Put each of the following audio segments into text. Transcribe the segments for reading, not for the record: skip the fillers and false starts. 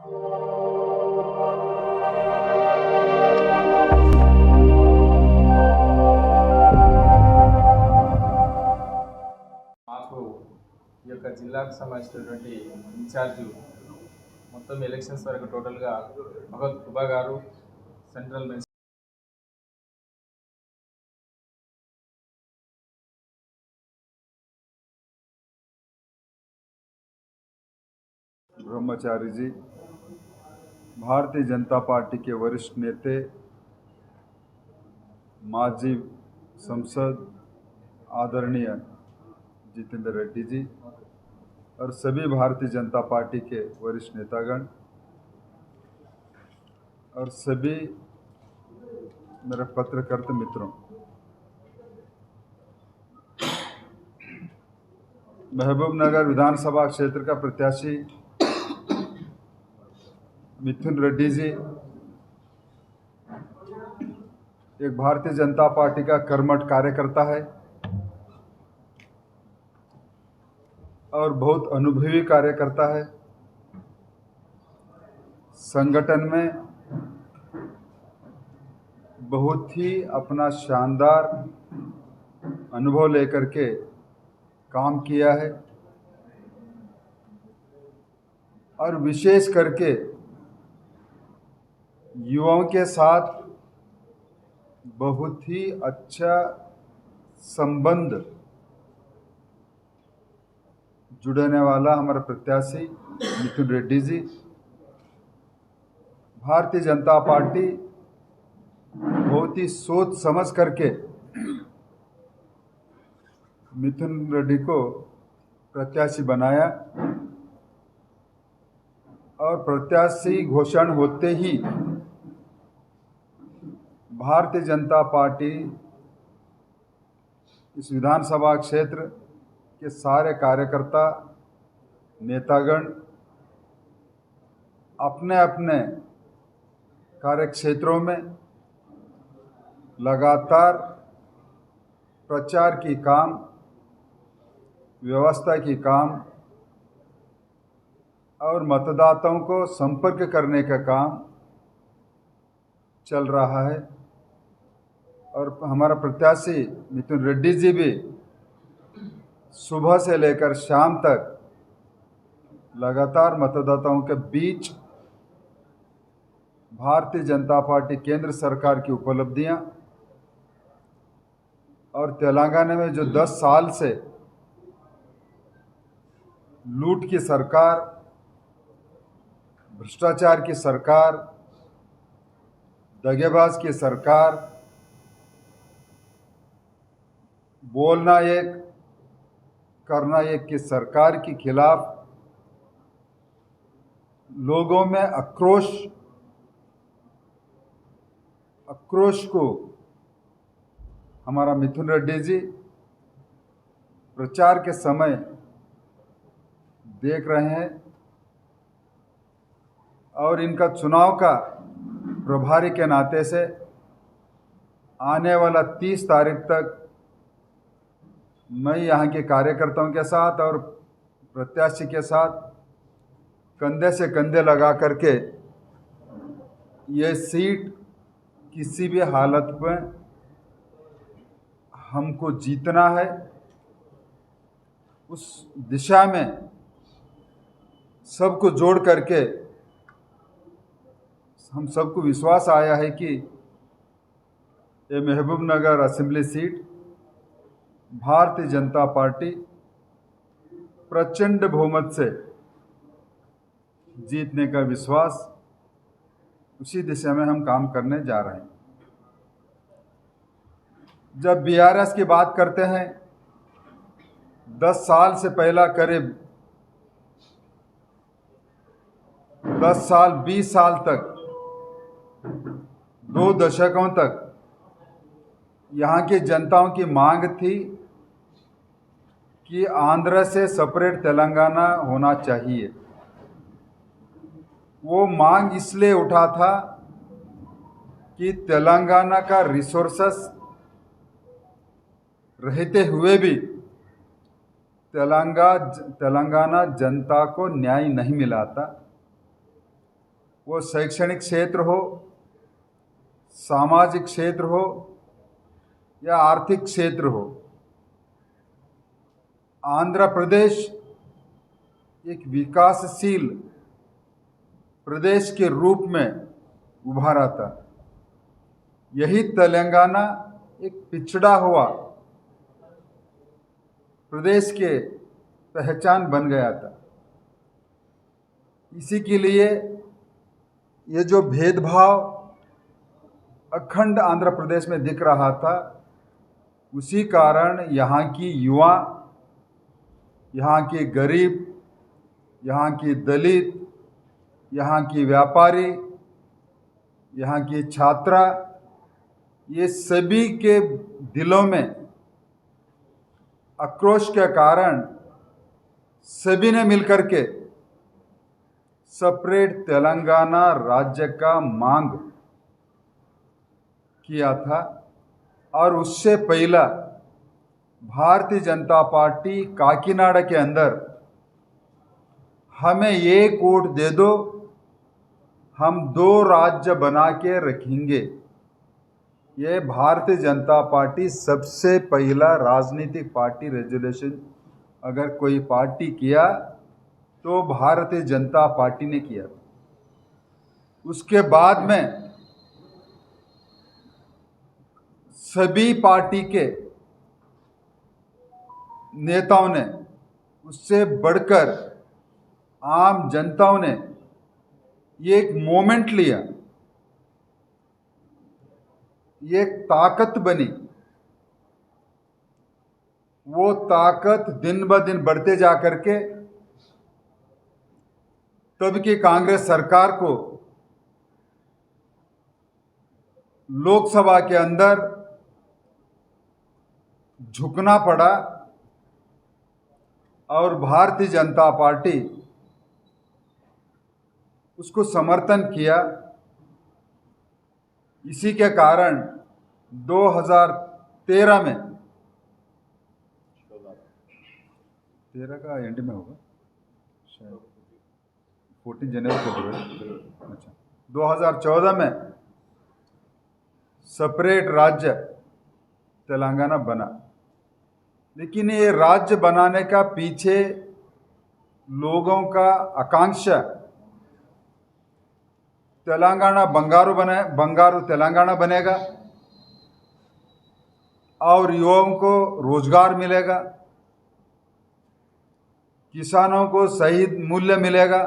మాకు ఈ యొక్క జిల్లాకు సంబంధించినటువంటి ఇన్ఛార్జ్ మొత్తం ఎలక్షన్స్ వరకు టోటల్గా భగవత్ కుబా గారు సెంట్రల్ మినిస్టర్ ब्रह्मचारी जी, भारतीय जनता पार्टी के वरिष्ठ नेता, माजी संसद आदरणीय जितेंद्र रेड्डी जी और सभी भारतीय जनता पार्टी के वरिष्ठ नेतागण और सभी मेरे पत्रकर्ता मित्रों, महबूबनगर विधानसभा क्षेत्र का प्रत्याशी मिथुन रेड्डी जी एक भारतीय जनता पार्टी का कर्मठ कार्यकर्ता है और बहुत अनुभवी कार्यकर्ता है। संगठन में बहुत ही अपना शानदार अनुभव लेकर के काम किया है और विशेष करके युवाओं के साथ बहुत ही अच्छा संबंध जुड़ने वाला हमारा प्रत्याशी मिथुन रेड्डी जी। भारतीय जनता पार्टी बहुत ही सोच समझ करके मिथुन रेड्डी को प्रत्याशी बनाया और प्रत्याशी घोषणा होते ही भारतीय जनता पार्टी इस विधानसभा क्षेत्र के सारे कार्यकर्ता नेतागण अपने अपने कार्यक्षेत्रों में लगातार प्रचार की काम, व्यवस्था की काम और मतदाताओं को संपर्क करने का काम चल रहा है। और हमारा प्रत्याशी मिथुन रेड्डी जी भी सुबह से लेकर शाम तक लगातार मतदाताओं के बीच भारतीय जनता पार्टी केंद्र सरकार की उपलब्धियां और तेलंगाना में जो 10 साल से लूट की सरकार, भ्रष्टाचार की सरकार, दगेबाज की सरकार, बोलना एक करना एक की सरकार के खिलाफ लोगों में आक्रोश को हमारा मिथुन रेड्डी जी प्रचार के समय देख रहे हैं और इनका चुनाव का प्रभारी के नाते से आने वाला 30 तारीख तक मैं यहाँ के कार्यकर्ताओं के साथ और प्रत्याशी के साथ कंधे से कंधे लगा करके ये सीट किसी भी हालत में हमको जीतना है, उस दिशा में सबको जोड़ करके हम सबको विश्वास आया है कि ये Mahbubnagar assembly seat Bharatiya Janata party प्रचंड बहुमत से जीतने का विश्वास, उसी दिशा में हम काम करने जा रहे हैं। जब बीआरएस की बात करते हैं, 10 साल से पहला करीब 10 साल 20 साल तक 2 दशकों तक यहाँ की जनताओं की मांग थी कि आंध्र से सेपरेट तेलंगाना होना चाहिए। वो मांग इसलिए उठा था कि तेलंगाना का रिसोर्सेस रहते हुए भी तेलंगाना जनता को न्याय नहीं मिला था। वो शैक्षणिक क्षेत्र हो, सामाजिक क्षेत्र हो या आर्थिक क्षेत्र हो, आंध्र प्रदेश एक विकासशील प्रदेश के रूप में उभारा था। यही तेलंगाना एक पिछड़ा हुआ प्रदेश के पहचान बन गया था। इसी के लिए ये जो भेदभाव अखंड आंध्र प्रदेश में दिख रहा था, उसी कारण यहाँ की युवा, यहाँ के गरीब, यहाँ की दलित, यहाँ की व्यापारी, यहाँ की छात्रा, ये सभी के दिलों में आक्रोश के कारण सभी ने मिलकर के सेपरेट तेलंगाना राज्य का मांग किया था। और उससे पहला भारतीय जनता पार्टी काकीनाडा के अंदर हमें ये वोट दे दो, हम 2 राज्य बना के रखेंगे, ये भारतीय जनता पार्टी सबसे पहला राजनीतिक पार्टी रेजोल्यूशन अगर कोई पार्टी किया तो भारतीय जनता पार्टी ने किया। उसके बाद में सभी पार्टी के नेताओं ने, उससे बढ़कर आम जनताओं ने ये एक मोमेंट लिया, ये एक ताकत बनी। वो ताकत दिन ब दिन बढ़ते जा करके तब की कांग्रेस सरकार को लोकसभा के अंदर झुकना पड़ा और भारतीय जनता पार्टी उसको समर्थन किया। इसी के कारण 2013 में, 13 का एंड में होगा शायद, 14 जनवरी को, अच्छा 2014 में सेपरेट राज्य तेलंगाना बना। लेकिन ये राज्य बनाने का पीछे लोगों का आकांक्षा तेलंगाना बंगारू तेलंगाना बनेगा और युवाओं को रोजगार मिलेगा, किसानों को सही मूल्य मिलेगा,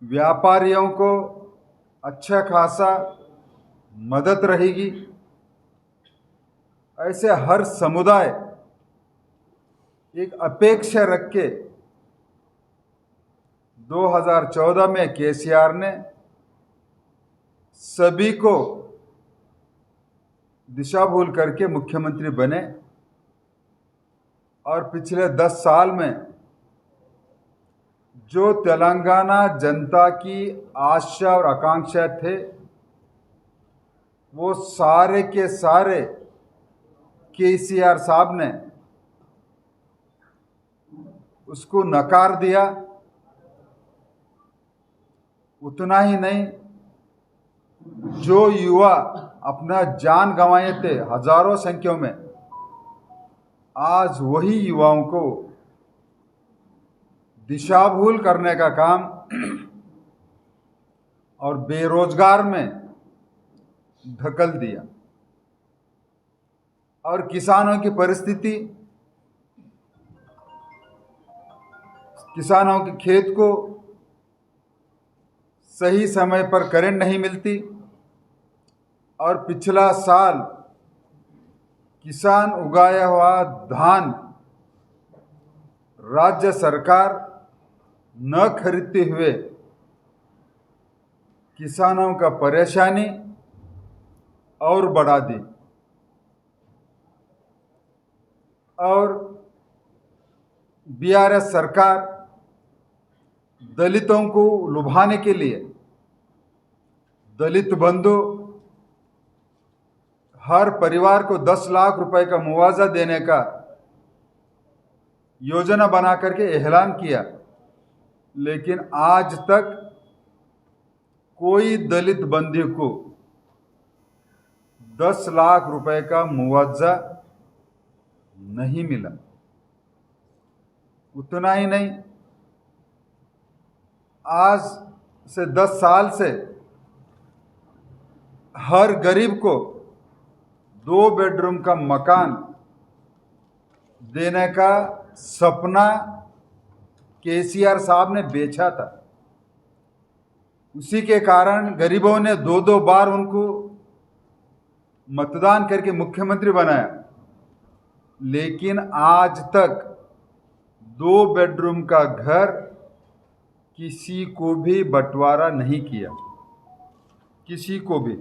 व्यापारियों को अच्छा खासा मदद रहेगी। ऐसे हर समुदाय एक अपेक्षा रख के 2014 में केसीआर ने सभी को दिशा भूल करके मुख्यमंत्री बने। और पिछले 10 साल में जो तेलंगाना जनता की आशा और आकांक्षा थे, वो सारे के सारे केसीआर साहब ने उसको नकार दिया। उतना ही नहीं, जो युवा अपना जान गंवाए थे हजारों संख्या में, आज वही युवाओं को दिशा भूल करने का काम और बेरोजगार में धकेल दिया। और किसानों की परिस्थिति, किसानों के खेत को सही समय पर करंट नहीं मिलती और पिछला साल किसान उगाया हुआ धान राज्य सरकार न खरीदते हुए किसानों का परेशानी और बढ़ा दी। और बीआरएस सरकार दलितों को लुभाने के लिए दलित बंधु हर परिवार को 10 लाख रुपए का मुआवजा देने का योजना बना करके ऐलान किया, लेकिन आज तक कोई दलित बंधु को 10 लाख रुपए का मुआवजा नहीं मिला। उतना ही नहीं, आज से 10 साल से हर गरीब को 2 बेडरूम का मकान देने का सपना केसीआर साहब ने बेचा था। उसी के कारण गरीबों ने 2-2 बार उनको मतदान करके मुख्यमंत्री बनाया, लेकिन आज तक 2 बेडरूम का घर किसी को भी बंटवारा नहीं किया, किसी को भी।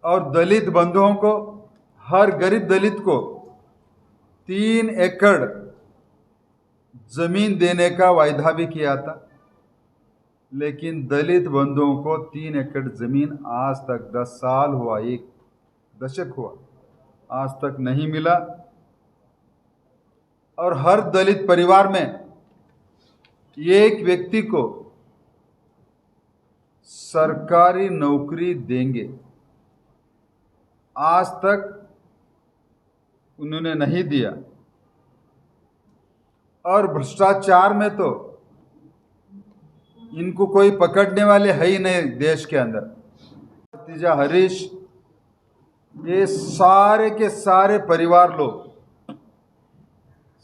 और दलित बंधुओं को, हर गरीब दलित को 3 एकड़ जमीन देने का वायदा भी किया था, लेकिन दलित बंधुओं को 3 एकड़ जमीन आज तक 10 साल हुआ, 1 दशक हुआ, आज तक नहीं मिला। और हर दलित परिवार में एक व्यक्ति को सरकारी नौकरी देंगे, आज तक उन्होंने नहीं दिया। और भ्रष्टाचार में तो इनको कोई पकड़ने वाले है ही नहीं देश के अंदर। भतीजा हरीश, ये सारे के सारे परिवार लोग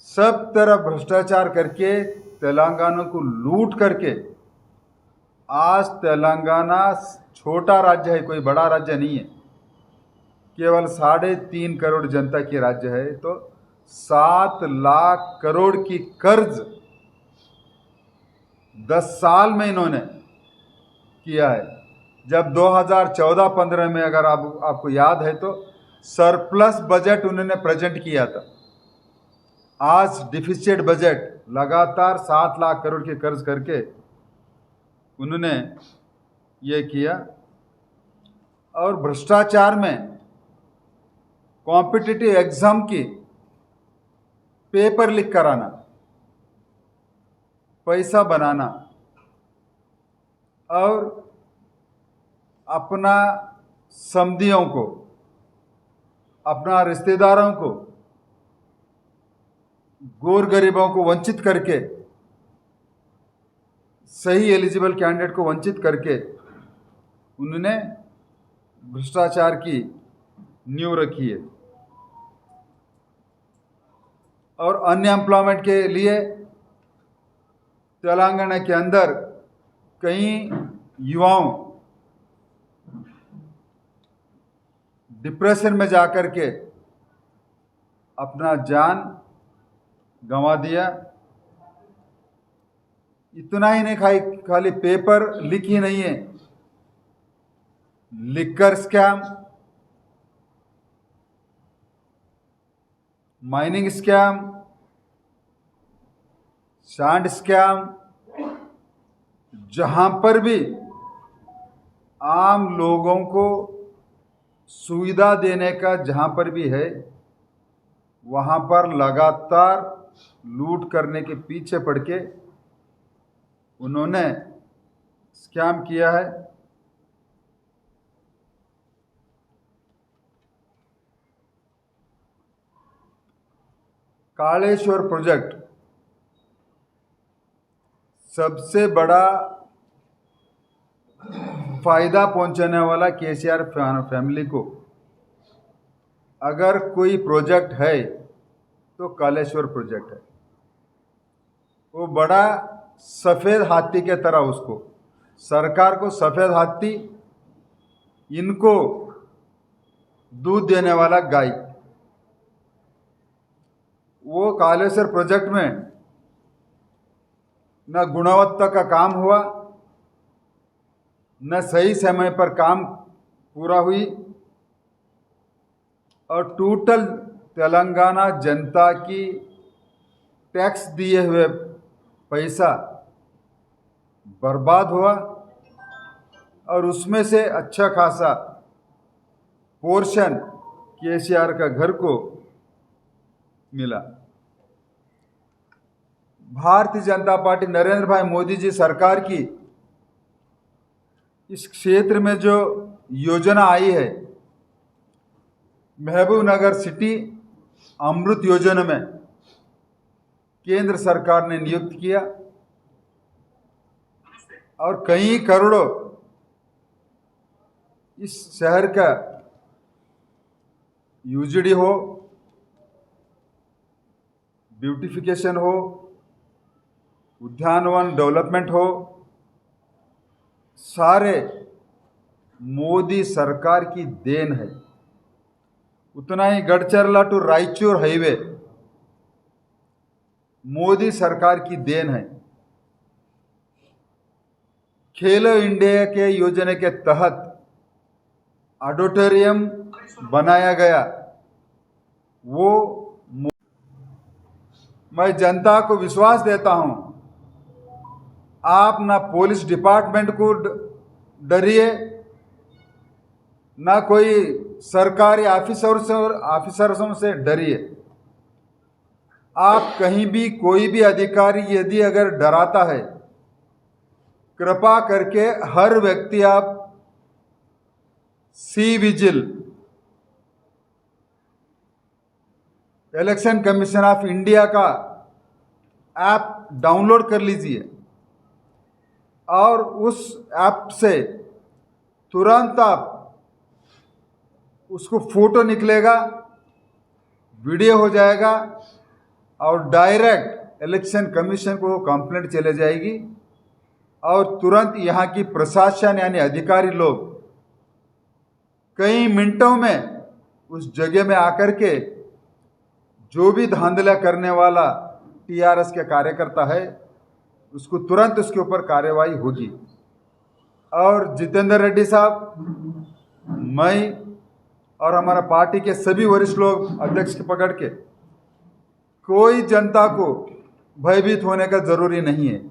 सब तरफ भ्रष्टाचार करके तेलंगाना को लूट करके आज तेलंगाना छोटा राज्य है, कोई बड़ा राज्य नहीं है, केवल 3.5 करोड़ जनता की राज्य है, तो 7 लाख करोड़ की कर्ज 10 साल में इन्होंने किया है। जब 2014-15 में अगर आपको याद है तो सरप्लस बजट उन्होंने प्रेजेंट किया था। आज डिफिसिट बजट लगातार 7 लाख करोड़ के कर्ज करके उन्होंने ये किया। और भ्रष्टाचार में कॉम्पिटिटिव एग्जाम की पेपर लीक कराना, पैसा बनाना और अपना समधियों को, अपना रिश्तेदारों को, गोर गरीबों को वंचित करके, सही एलिजिबल कैंडिडेट को वंचित करके उन्होंने भ्रष्टाचार की नींव रखी है। और अनएम्प्लॉयमेंट के लिए तेलंगाना के अंदर कई युवाओं डिप्रेशन में जाकर के अपना जान गंवा दिया। इतना ही नहीं, खाली पेपर लीक ही नहीं है, liquor scam, mining scam, sand scam, जहां पर भी आम लोगों को सुविधा देने का जहां पर भी है, वहां पर लगातार लूट करने के पीछे पड़ के उन्होंने स्कैम किया है। कालेश्वर प्रोजेक्ट सबसे बड़ा फायदा पहुंचाने वाला केसीआर फैमिली को अगर कोई प्रोजेक्ट है तो कालेश्वर प्रोजेक्ट है। वो बड़ा सफ़ेद हाथी के तरह, उसको सरकार को सफ़ेद हाथी, इनको दूध देने वाला गाय। वो कालेश्वर प्रोजेक्ट में न गुणवत्ता का काम हुआ, न सही समय पर काम पूरा हुई, और टोटल तेलंगाना जनता की टैक्स दिए हुए पैसा बर्बाद हुआ। और उसमें से अच्छा खासा पोर्शन केसीआर का घर को मिला। भारतीय जनता पार्टी नरेंद्र भाई मोदी जी सरकार की इस क्षेत्र में जो योजना आई है, महबूबनगर सिटी अमृत योजना में केंद्र सरकार ने नियुक्त किया और कई करोड़ों इस शहर का यूजीडी हो, ब्यूटिफिकेशन हो, उद्यानवन डेवलपमेंट हो, सारे मोदी सरकार की देन है। उतना ही गढ़चिरौली टू रायचूर हाईवे मोदी सरकार की देन है। खेलो इंडिया के योजना के तहत ऑडिटोरियम बनाया गया, वो मैं जनता को विश्वास देता हूं, आप ना पुलिस डिपार्टमेंट को डरिए, ना कोई सरकारी ऑफिसरों से डरिए। आप कहीं भी कोई भी अधिकारी यदि अगर डराता है, कृपा करके हर व्यक्ति आप C vigil election commission of India का ऐप डाउनलोड कर लीजिए और उस ऐप से तुरंत आप उसको फोटो निकलेगा, वीडियो हो जाएगा और डायरेक्ट इलेक्शन कमीशन को कंप्लेंट चले जाएगी और तुरंत यहाँ की प्रशासन यानी अधिकारी लोग कई मिनटों में उस जगह में आकर के जो भी धांधला करने वाला टीआरएस के कार्यकर्ता है उसको तुरंत उसके ऊपर कार्रवाई होगी। और जितेंद्र रेड्डी साहब, मैं और हमारा पार्टी के सभी वरिष्ठ लोग अध्यक्ष के पकड़ के, कोई जनता को भयभीत होने का जरूरी नहीं है।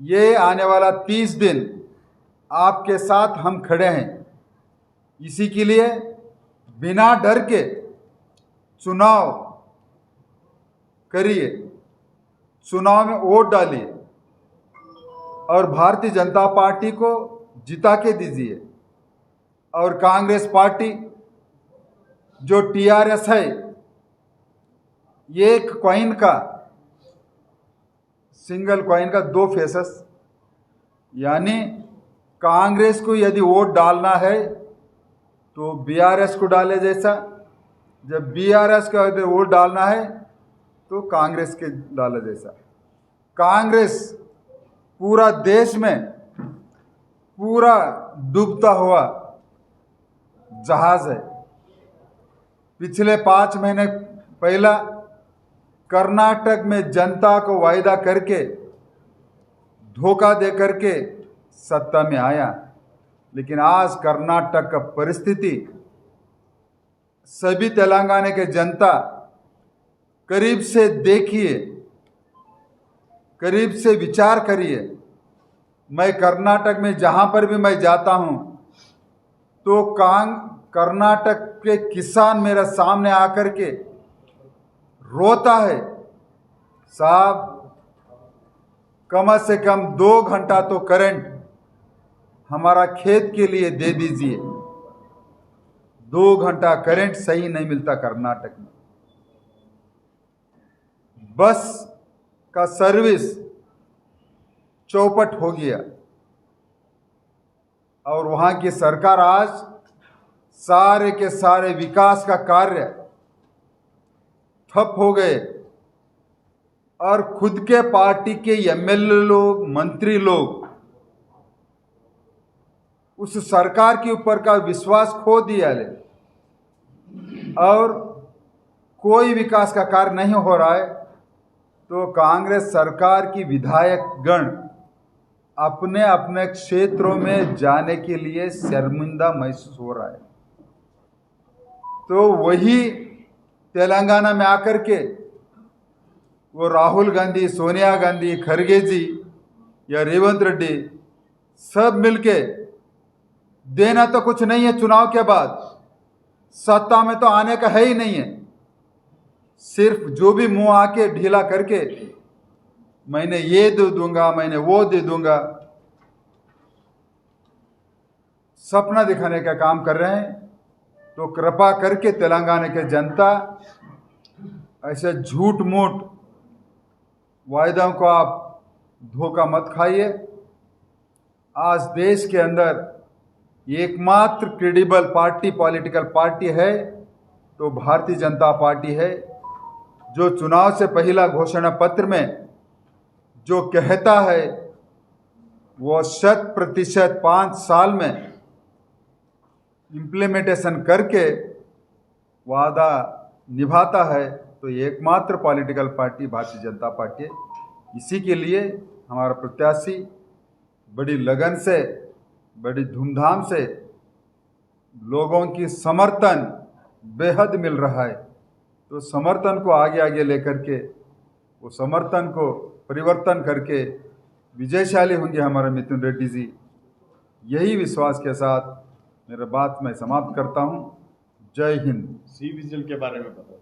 ये आने वाला 30 दिन आपके साथ हम खड़े हैं। इसी के लिए बिना डर के चुनाव करिए, चुनाव में वोट डालिए और भारतीय जनता पार्टी को जिता के दीजिए। और कांग्रेस पार्टी जो टीआरएस है, एक कॉइन का, सिंगल कॉइन का दो फेसेस, यानी कांग्रेस को यदि वोट डालना है तो बीआरएस को डाले जैसा, जब बीआरएस का यदि वोट डालना है तो कांग्रेस के डाले जैसा। कांग्रेस पूरा देश में पूरा डूबता हुआ जहाज है। पिछले 5 महीने पहला कर्नाटक में जनता को वायदा करके धोखा दे करके सत्ता में आया, लेकिन आज कर्नाटक का परिस्थिति सभी तेलंगाना के जनता करीब से देखिए, करीब से विचार करिए। मैं कर्नाटक में जहां पर भी मैं जाता हूं तो कर्नाटक के किसान मेरे सामने आकर के रोता है, साहब कम से कम 2 घंटा तो करंट हमारा खेत के लिए दे दीजिए। 2 घंटा करंट सही नहीं मिलता कर्नाटक में। बस का सर्विस चौपट हो गया और वहाँ की सरकार आज सारे के सारे विकास का कार्य ठप हो गए और खुद के पार्टी के एमएलए लोग, मंत्री लोग उस सरकार के ऊपर का विश्वास खो दिया है और कोई विकास का कार्य नहीं हो रहा है। तो कांग्रेस सरकार की विधायक गण अपने अपने क्षेत्रों में जाने के लिए शर्मिंदा महसूस हो रहा है। तो वही तेलंगाना में आकर के वो राहुल गांधी, सोनिया गांधी, खरगे जी या रेवंत रेड्डी सब मिलके, देना तो कुछ नहीं है, चुनाव के बाद सत्ता में तो आने का है ही नहीं है। सिर्फ जो भी मुंह आके ढीला करके मैंने ये दे दूंगा, मैंने वो दे दूंगा, सपना दिखाने का काम कर रहे हैं। तो कृपा करके तेलंगाना के जनता ऐसे झूठ मूठ वायदों को आप धोखा मत खाइए। आज देश के अंदर एकमात्र क्रेडिबल पार्टी, पॉलिटिकल पार्टी है तो भारतीय जनता पार्टी है, जो चुनाव से पहला घोषणा पत्र में जो कहता है वो 100% 5 साल में इम्प्लीमेंटेशन करके वादा निभाता है। तो एकमात्र political party Bharatiya Janata party है। इसी के लिए हमारा प्रत्याशी बड़ी लगन से, बड़ी धूमधाम से लोगों की समर्थन बेहद मिल रहा है। तो समर्थन को आगे आगे लेकर के, वो समर्थन को परिवर्तन करके विजयशाली होंगे हमारे मिथुन रेड्डी जी। यही विश्वास के साथ मेरा बात मैं समाप्त करता हूं। जय हिंद। सी विजिल के बारे में बता दो।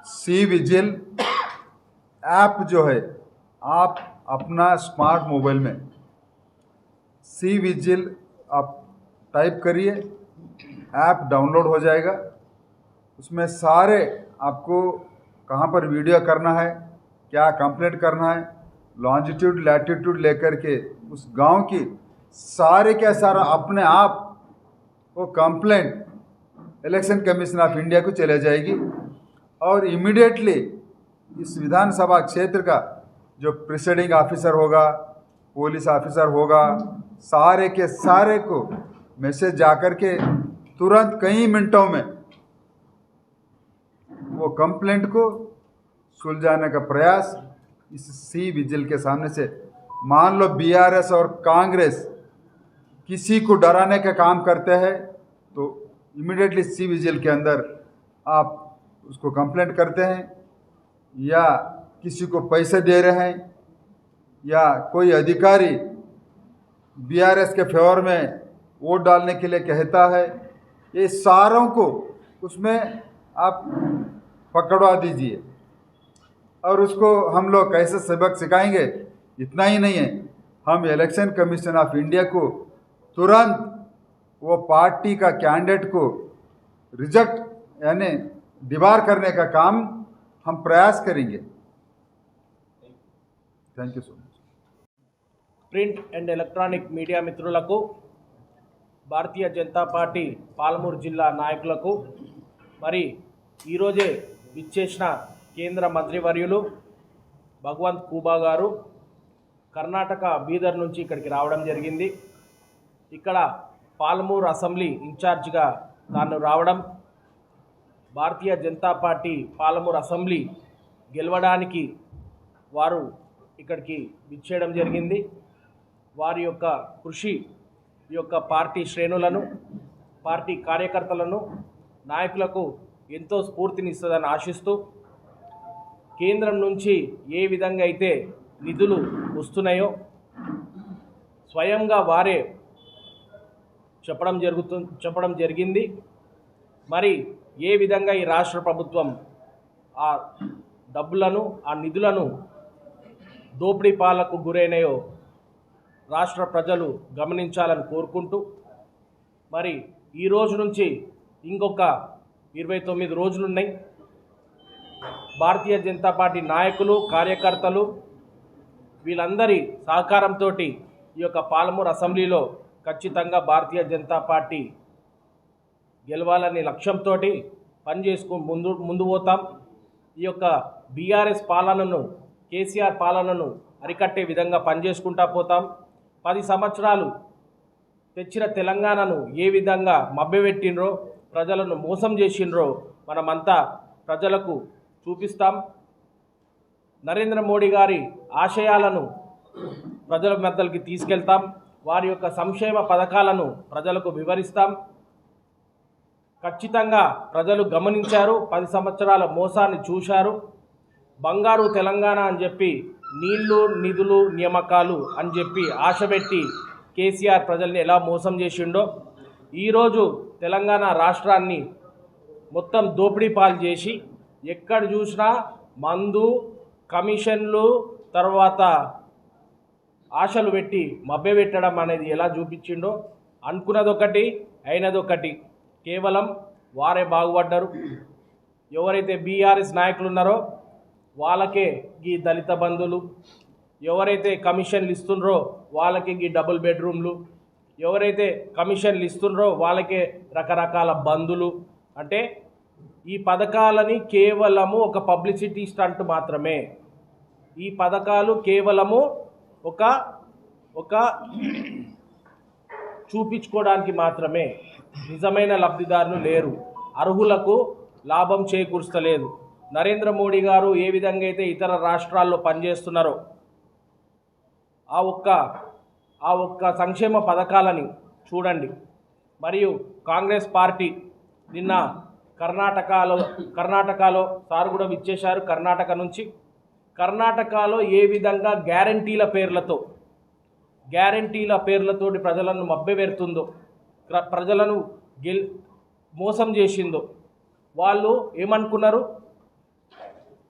सी विजिल ऐप जो है, आप अपना स्मार्ट मोबाइल में सी विजिल आप टाइप करिए, ऐप डाउनलोड हो जाएगा। उसमें सारे आपको कहाँ पर वीडियो करना है, क्या कंप्लेंट करना है, लॉन्जिट्यूड लैटिट्यूड लेकर के उस गांव की सारे क्या सारा अपने आप वो complaint election commission of India को चले जाएगी। और इमीडिएटली इस विधानसभा क्षेत्र का जो प्रिसाइडिंग ऑफिसर होगा, पुलिस ऑफिसर होगा, सारे के सारे को मैसेज जाकर के तुरंत कई मिनटों में वो कंप्लेंट को सुलझाने का प्रयास इस सी विजिल के सामने से। मान लो बीआरएस और कांग्रेस किसी को डराने का काम करते हैं तो इमीडिएटली सी विजिल के अंदर आप उसको कंप्लेंट करते हैं, या किसी को पैसे दे रहे हैं, या कोई अधिकारी बीआरएस के फेवर में वोट डालने के लिए कहता है, ये सारों को उसमें आप पकड़वा दीजिए। और उसको हम लोग कैसे सबक सिखाएंगे? इतना ही नहीं है, हम इलेक्शन कमीशन ऑफ इंडिया को तुरंत वो पार्टी का कैंडिडेट को रिजेक्ट यानी डिबार करने का काम हम प्रयास करेंगे। Thank you so much. Print and electronic media మిత్రులకు, భారతీయ జనతా పార్టీ పాలమూరు జిల్లా నాయకులకు, మరి ఈరోజే ఇచ్చేసిన కేంద్ర మంత్రివర్యులు భగవంత్ ఖూబా గారు కర్ణాటక బీదర్ నుంచి ఇక్కడికి రావడం జరిగింది. ఇక్కడ పాలమూరు అసెంబ్లీ ఇన్ఛార్జిగా తాను రావడం, భారతీయ జనతా పార్టీ పాలమూరు అసెంబ్లీ గెలవడానికి వారు ఇక్కడికి విచ్చేయడం జరిగింది. వారి యొక్క కృషి ఈ యొక్క పార్టీ శ్రేణులను, పార్టీ కార్యకర్తలను, నాయకులకు ఎంతో స్ఫూర్తినిస్తుందని ఆశిస్తూ, కేంద్రం నుంచి ఏ విధంగా అయితే నిధులు వస్తున్నాయో స్వయంగా వారే చెప్పడం జరిగింది. మరి ఏ విధంగా ఈ రాష్ట్ర ప్రభుత్వం ఆ డబ్బులను, ఆ నిధులను దోపిడీ పాలకు గురైనాయో రాష్ట్ర ప్రజలు గమనించాలని కోరుకుంటూ, మరి ఈ రోజు నుంచి ఇంకొక 29 రోజులున్నాయి. భారతీయ జనతా పార్టీ నాయకులు, కార్యకర్తలు వీళ్ళందరి సహకారంతో ఈ యొక్క పాలమూరు అసెంబ్లీలో ఖచ్చితంగా భారతీయ జనతా పార్టీ గెలవాలనే లక్ష్యంతో పనిచేసుకుని ముందు పోతాం. ఈ యొక్క బీఆర్ఎస్ పాలనను, కేసీఆర్ పాలనను అరికట్టే విధంగా పనిచేసుకుంటా పోతాం. 10 సంవత్సరాలు తెచ్చిన తెలంగాణను ఏ విధంగా మభ్యపెట్టినరో, ప్రజలను మోసం చేసినరో మనమంతా ప్రజలకు చూపిస్తాం. నరేంద్ర మోడీ గారి ఆశయాలను ప్రజల మధ్యలోకి తీసుకెళ్తాం. వారి యొక్క సంక్షేమ పథకాలను ప్రజలకు వివరిస్తాం. ఖచ్చితంగా ప్రజలు గమనించారు, 10 సంవత్సరాల మోసాన్ని చూశారు. బంగారు తెలంగాణ అని చెప్పి నీళ్లు, నిధులు, నియామకాలు అని చెప్పి ఆశపెట్టి కేసీఆర్ ప్రజల్ని ఎలా మోసం చేసిండో, ఈరోజు తెలంగాణ రాష్ట్రాన్ని మొత్తం దోపిడీ పాలు చేసి ఎక్కడ చూసినా మందు, కమిషన్లు, తర్వాత ఆశలు పెట్టి మభ్యపెట్టడం అనేది ఎలా చూపించిండో అనుకున్నదొకటి అయినదొకటి. కేవలం వారే బాగుపడ్డారు. ఎవరైతే బీఆర్ఎస్ నాయకులు ఉన్నారో వాళ్ళకే ఈ దళిత బంధువులు, ఎవరైతే కమిషన్లు ఇస్తుండ్రో వాళ్ళకి ఈ డబుల్ బెడ్రూమ్లు, ఎవరైతే కమిషన్లు ఇస్తుండ్రో వాళ్ళకే రకరకాల బంధులు. అంటే ఈ పథకాలని కేవలము ఒక పబ్లిసిటీ స్టంట్ మాత్రమే. ఈ పథకాలు కేవలము ఒక చూపించుకోవడానికి మాత్రమే. నిజమైన లబ్ధిదారులు లేరు. అర్హులకు లాభం చేకూర్చలేదు. నరేంద్ర మోడీ గారు ఏ విధంగా అయితే ఇతర రాష్ట్రాల్లో పనిచేస్తున్నారో ఆ ఒక్క సంక్షేమ పథకాలని చూడండి. మరియు కాంగ్రెస్ పార్టీ నిన్న కర్ణాటకలో సార్ కూడా విచ్చేశారు. కర్ణాటక నుంచి కర్ణాటకలో ఏ విధంగా గ్యారంటీల పేర్లతోటి ప్రజలను మభ్యపెడుతుందో, ప్రజలను మోసం చేసిందో. వాళ్ళు ఏమనుకున్నారు,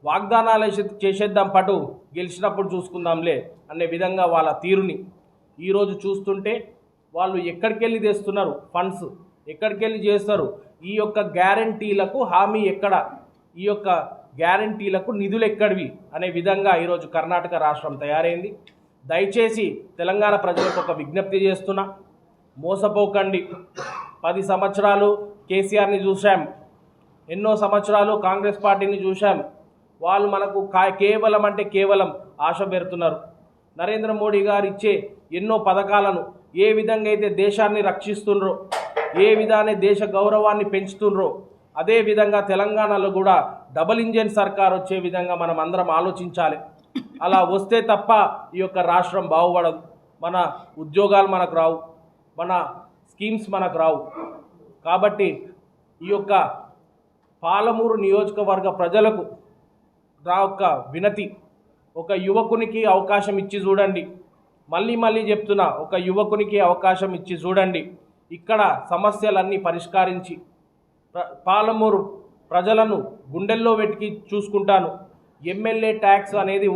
వాగ్దానాలు చేసేద్దాం పటు, గెలిచినప్పుడు చూసుకుందాంలే అనే విధంగా వాళ్ళ తీరుని ఈరోజు చూస్తుంటే వాళ్ళు ఎక్కడికి వెళ్ళి తెస్తున్నారు ఫండ్స్, ఎక్కడికి వెళ్ళి చేస్తారు, ఈ యొక్క గ్యారంటీలకు హామీ ఎక్కడ, ఈ యొక్క గ్యారంటీలకు నిధులు ఎక్కడివి అనే విధంగా ఈరోజు కర్ణాటక రాష్ట్రం తయారైంది. దయచేసి తెలంగాణ ప్రజలకు ఒక విజ్ఞప్తి చేస్తున్నా, మోసపోకండి. 10 సంవత్సరాలు కేసీఆర్ని చూశాం, ఎన్నో సంవత్సరాలు కాంగ్రెస్ పార్టీని చూశాం. వాళ్ళు మనకు కేవలం ఆశ పెడుతున్నారు. నరేంద్ర మోడీ గారు ఇచ్చే ఎన్నో పథకాలను ఏ విధంగా అయితే దేశాన్ని రక్షిస్తుండ్రో, ఏ విధానే దేశ గౌరవాన్ని పెంచుతుండ్రో, అదే విధంగా తెలంగాణలో కూడా డబుల్ ఇంజిన్ సర్కార్ వచ్చే విధంగా మనం అందరం ఆలోచించాలి. అలా వస్తే తప్ప ఈ యొక్క రాష్ట్రం బాగుపడదు. మన ఉద్యోగాలు మనకు రావు, మన స్కీమ్స్ మనకు రావు. కాబట్టి ఈ యొక్క పాలమూరు నియోజకవర్గ ప్రజలకు నా యొక్క వినతి, ఒక యువకునికి అవకాశం ఇచ్చి చూడండి. మళ్ళీ చెప్తున్నా, ఒక యువకునికి అవకాశం ఇచ్చి చూడండి. ఇక్కడ సమస్యలన్నీ పరిష్కరించి పాలమూరు ప్రజలను గుండెల్లో వెతికి చూసుకుంటాను. ఎమ్మెల్యే ట్యాక్స్ అనేది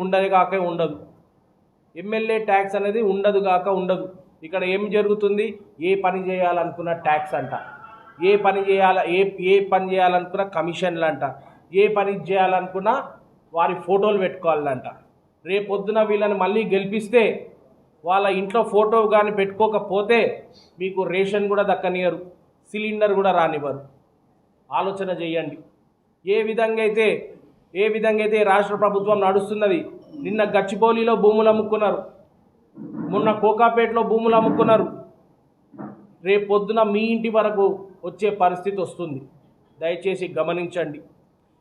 ఉండదు. ఇక్కడ ఏం జరుగుతుంది, ఏ పని చేయాలనుకున్న ట్యాక్స్ అంట, ఏ పని చేయాలనుకున్న కమిషన్లు అంట, ఏ పని చేయాలనుకున్నా వారి ఫోటోలు పెట్టుకోవాలంట. రేపొద్దున వీళ్ళని మళ్ళీ గెలిపిస్తే వాళ్ళ ఇంట్లో ఫోటో కానీ పెట్టుకోకపోతే మీకు రేషన్ కూడా దక్కనియరు, సిలిండర్ కూడా రానివ్వరు. ఆలోచన చేయండి. ఏ విధంగా అయితే రాష్ట్ర ప్రభుత్వం నడుస్తున్నది. నిన్న గచ్చిబౌలిలో భూములు అమ్ముకున్నారు, మొన్న కోకాపేటలో భూములు అమ్ముకున్నారు. రేపొద్దున మీ ఇంటి వరకు వచ్చే పరిస్థితి వస్తుంది. దయచేసి గమనించండి.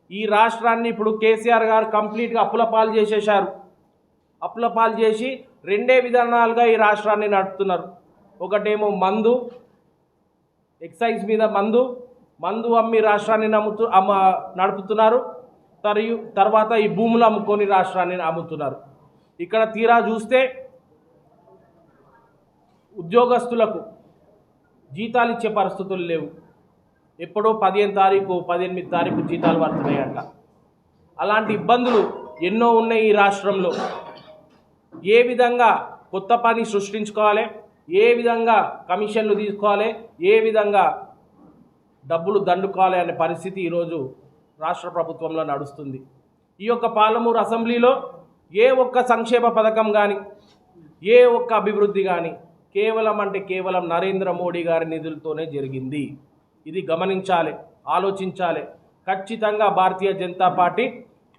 ఈ రాష్ట్రాన్ని ఇప్పుడు కేసీఆర్ గారు కంప్లీట్గా అప్పుల పాలు చేసేశారు. అప్పుల పాలు చేసి రెండే విధానాలుగా ఈ రాష్ట్రాన్ని నడుపుతున్నారు. ఒకటేమో మందు, ఎక్సైజ్ మీద మందు అమ్మి రాష్ట్రాన్ని నడుపుతున్నారు. తర్వాత ఈ భూములు అమ్ముకొని రాష్ట్రాన్ని అమ్ముతున్నారు. ఇక్కడ తీరా చూస్తే ఉద్యోగస్తులకు జీతాలు ఇచ్చే పరిస్థితులు లేవు. ఎప్పుడో 15 తారీఖు 18 తారీఖు జీతాలు పడుతున్నాయంట. అలాంటి ఇబ్బందులు ఎన్నో ఉన్నాయి ఈ రాష్ట్రంలో. ఏ విధంగా కొత్త పని సృష్టించుకోవాలి, ఏ విధంగా కమిషన్లు తీసుకోవాలి, ఏ విధంగా డబ్బులు దండుకోవాలి అనే పరిస్థితి ఈరోజు రాష్ట్ర ప్రభుత్వంలో నడుస్తుంది. ఈ యొక్క పాలమూరు అసెంబ్లీలో ఏ ఒక్క సంక్షేమ పథకం కానీ, ఏ ఒక్క అభివృద్ధి కానీ కేవలం నరేంద్ర మోడీ గారి నిధులతోనే జరిగింది. ఇది గమనించాలి, ఆలోచించాలి. ఖచ్చితంగా భారతీయ జనతా పార్టీ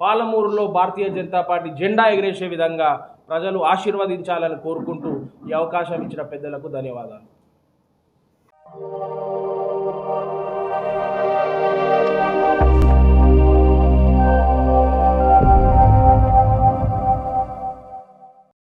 పాలమూరులో భారతీయ జనతా పార్టీ జెండా ఎగిరేసే విధంగా ప్రజలు ఆశీర్వదించాలని కోరుకుంటూ ఈ అవకాశం ఇచ్చిన పెద్దలకు ధన్యవాదాలు.